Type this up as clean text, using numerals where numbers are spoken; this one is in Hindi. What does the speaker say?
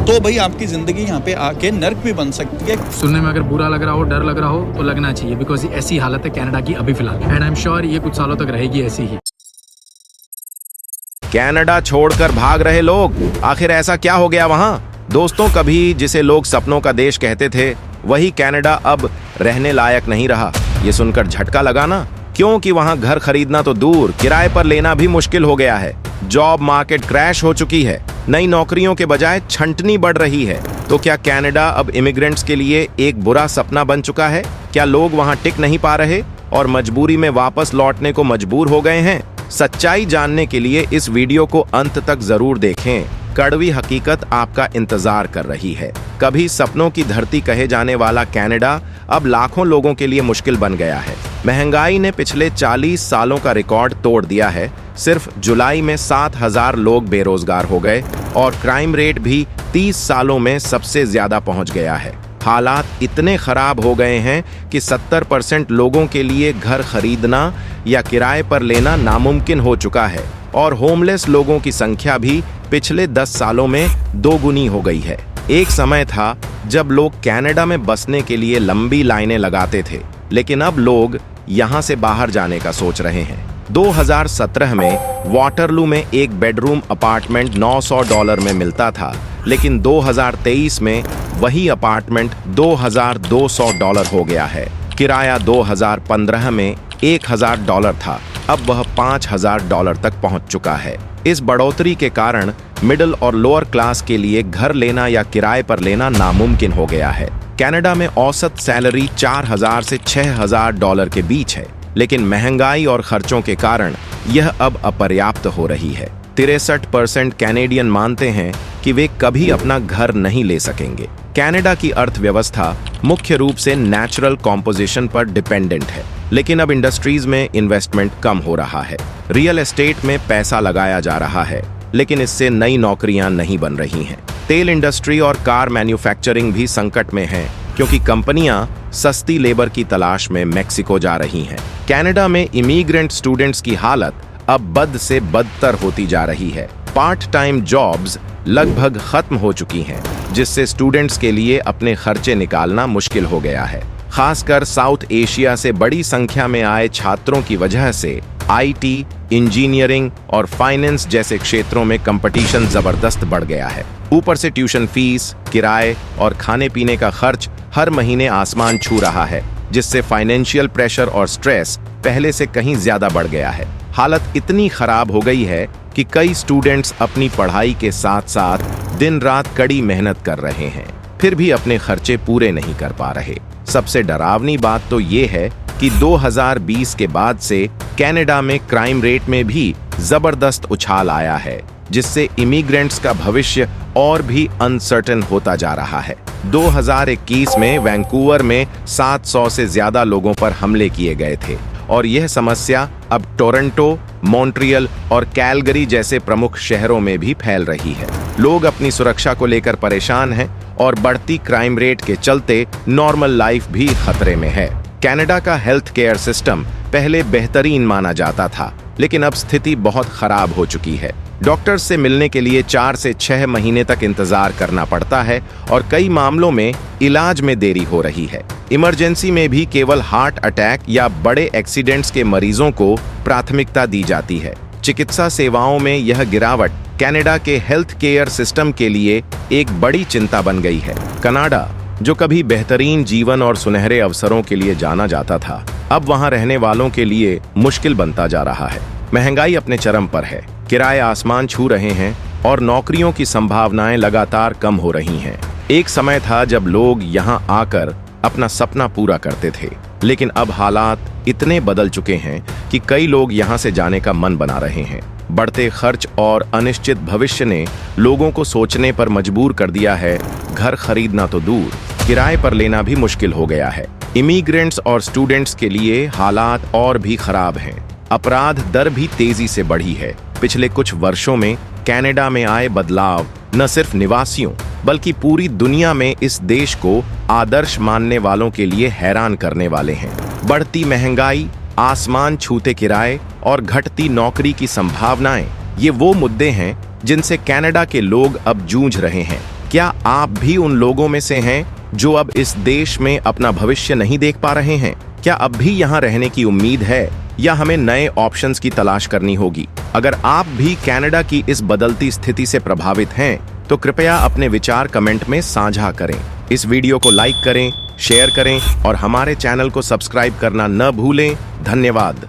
तो भाई आपकी जिंदगी यहाँ पे आके नर्क भी बन सकती है। सुनने में अगर बुरा लग रहा हो, डर लग रहा हो तो लगना चाहिए, बिकॉज ऐसी हालत है कनाडा की अभी फिलहाल, एंड आई एम श्योर ये कुछ सालों तक रहेगी ऐसी ही। कनाडा छोड़कर भाग रहे लोग, आखिर ऐसा क्या हो गया वहां? दोस्तों, कभी जिसे लोग सपनों का देश कहते थे, वही कनाडा अब रहने लायक नहीं रहा। ये सुनकर झटका लगा ना, क्योंकि वहां घर खरीदना तो दूर, किराए पर लेना भी मुश्किल हो गया है। जॉब मार्केट क्रैश हो चुकी है, नई नौकरियों के बजाय छंटनी बढ़ रही है। तो क्या कनाडा अब इमिग्रेंट्स के लिए एक बुरा सपना बन चुका है? क्या लोग वहां टिक नहीं पा रहे और मजबूरी में वापस लौटने को मजबूर हो गए हैं? सच्चाई जानने के लिए इस वीडियो को अंत तक जरूर देखें। कड़वी हकीकत आपका इंतजार कर रही है। कभी सपनों की धरती कहे जाने वाला कनाडा अब लाखों लोगों के लिए मुश्किल बन गया है। महंगाई ने पिछले 40 सालों का रिकॉर्ड तोड़ दिया है। सिर्फ जुलाई में 7,000 लोग बेरोजगार हो गए और क्राइम रेट भी 30 सालों में सबसे ज्यादा पहुंच गया है। हालात इतने खराब हो गए हैं कि 70% लोगों के लिए घर खरीदना या किराए पर लेना नामुमकिन हो चुका है और होमलेस लोगों की संख्या भी पिछले 10 सालों में दोगुनी हो गई है। एक समय था जब लोग कनाडा में बसने के लिए लंबी लाइनें लगाते थे, लेकिन अब लोग यहां से बाहर जाने का सोच रहे हैं। 2017 में वाटरलू में एक बेडरूम अपार्टमेंट $900 में मिलता था, लेकिन 2023 में वही अपार्टमेंट $2,200 हो गया है। किराया 2015 में $1,000 था, अब वह $5,000 तक पहुंच चुका है। इस बढ़ोतरी के कारण मिडिल और लोअर क्लास के लिए घर लेना या किराए पर लेना नामुमकिन हो गया है। कनाडा में औसत सैलरी $4,000 से $6,000 के बीच है, लेकिन महंगाई और खर्चों के कारण यह अब अपर्याप्त हो रही है। 63% कैनेडियन मानते हैं कि वे कभी अपना घर नहीं ले सकेंगे। कनाडा की अर्थव्यवस्था मुख्य रूप से नेचुरल कॉम्पोजिशन पर डिपेंडेंट है, लेकिन अब इंडस्ट्रीज में इन्वेस्टमेंट कम हो रहा है। रियल एस्टेट में पैसा लगाया जा रहा है, लेकिन इससे नई नौकरियां नहीं बन रही हैं। तेल इंडस्ट्री और कार मैन्युफैक्चरिंग भी संकट में है, क्योंकि कंपनियां सस्ती लेबर की तलाश में मेक्सिको जा रही हैं। कनाडा में इमिग्रेंट स्टूडेंट्स की हालत अब बद से बदतर होती जा रही है। पार्ट टाइम जॉब्स लगभग खत्म हो चुकी हैं, जिससे स्टूडेंट्स के लिए अपने खर्चे निकालना मुश्किल हो गया है। खासकर साउथ एशिया से बड़ी संख्या में आए छात्रों की वजह से आईटी, इंजीनियरिंग और फाइनेंस जैसे क्षेत्रों में कंपटीशन जबरदस्त बढ़ गया है। ऊपर से ट्यूशन फीस, किराए और खाने पीने का खर्च हर महीने आसमान छू रहा है, जिससे फाइनेंशियल प्रेशर और स्ट्रेस पहले से कहीं ज्यादा बढ़ गया है। हालत इतनी खराब हो गई है कि कई स्टूडेंट्स अपनी पढ़ाई के साथ साथ दिन रात कड़ी मेहनत कर रहे हैं, फिर भी अपने खर्चे पूरे नहीं कर पा रहे। सबसे डरावनी बात तो ये है कि 2020 के बाद से कनाडा में क्राइम रेट में भी जबरदस्त उछाल आया है, जिससे इमिग्रेंट्स का भविष्य और भी अनसर्टेन होता जा रहा है। 2021 में वैंकूवर में 700 से ज्यादा लोगों पर हमले किए गए थे और यह समस्या अब टोरंटो, मॉन्ट्रियल और कैलगरी जैसे प्रमुख शहरों में भी फैल रही है। लोग अपनी सुरक्षा को लेकर परेशान हैं और बढ़ती क्राइम रेट के चलते नॉर्मल लाइफ भी खतरे में है। कनाडा का हेल्थ केयर सिस्टम पहले बेहतरीन माना जाता था, लेकिन अब स्थिति बहुत खराब हो चुकी है। डॉक्टर्स से मिलने के लिए 4 से 6 महीने तक इंतजार करना पड़ता है और कई मामलों में इलाज में देरी हो रही है। इमरजेंसी में भी केवल हार्ट अटैक या बड़े एक्सीडेंट्स के मरीजों को प्राथमिकता दी जाती है। चिकित्सा सेवाओं में यह गिरावट कनाडा के हेल्थ केयर सिस्टम के लिए एक बड़ी चिंता बन गई है। कनाडा, जो कभी बेहतरीन जीवन और सुनहरे अवसरों के लिए जाना जाता था, अब वहां रहने वालों के लिए मुश्किल बनता जा रहा है। महंगाई अपने चरम पर है, किराए आसमान छू रहे हैं और नौकरियों की संभावनाएं लगातार कम हो रही हैं। एक समय था जब लोग यहां आकर अपना सपना पूरा करते थे, लेकिन अब हालात इतने बदल चुके हैं कि कई लोग यहां से जाने का मन बना रहे हैं। बढ़ते खर्च और अनिश्चित भविष्य ने लोगों को सोचने पर मजबूर कर दिया है। घर खरीदना तो दूर, किराए पर लेना भी मुश्किल हो गया है। इमिग्रेंट्स और स्टूडेंट्स के लिए हालात और भी खराब हैं। अपराध दर भी तेजी से बढ़ी है। पिछले कुछ वर्षों में कनाडा में आए बदलाव न सिर्फ निवासियों बल्कि पूरी दुनिया में इस देश को आदर्श मानने वालों के लिए हैरान करने वाले हैं। बढ़ती महंगाई, आसमान छूते किराए और घटती नौकरी की संभावनाएं, ये वो मुद्दे हैं जिनसे कनाडा के लोग अब जूझ रहे हैं। क्या आप भी उन लोगों में से हैं जो अब इस देश में अपना भविष्य नहीं देख पा रहे हैं? क्या अब भी यहाँ रहने की उम्मीद है या हमें नए ऑप्शंस की तलाश करनी होगी? अगर आप भी कनाडा की इस बदलती स्थिति से प्रभावित हैं तो कृपया अपने विचार कमेंट में साझा करें। इस वीडियो को लाइक करें, शेयर करें और हमारे चैनल को सब्सक्राइब करना न भूलें। धन्यवाद।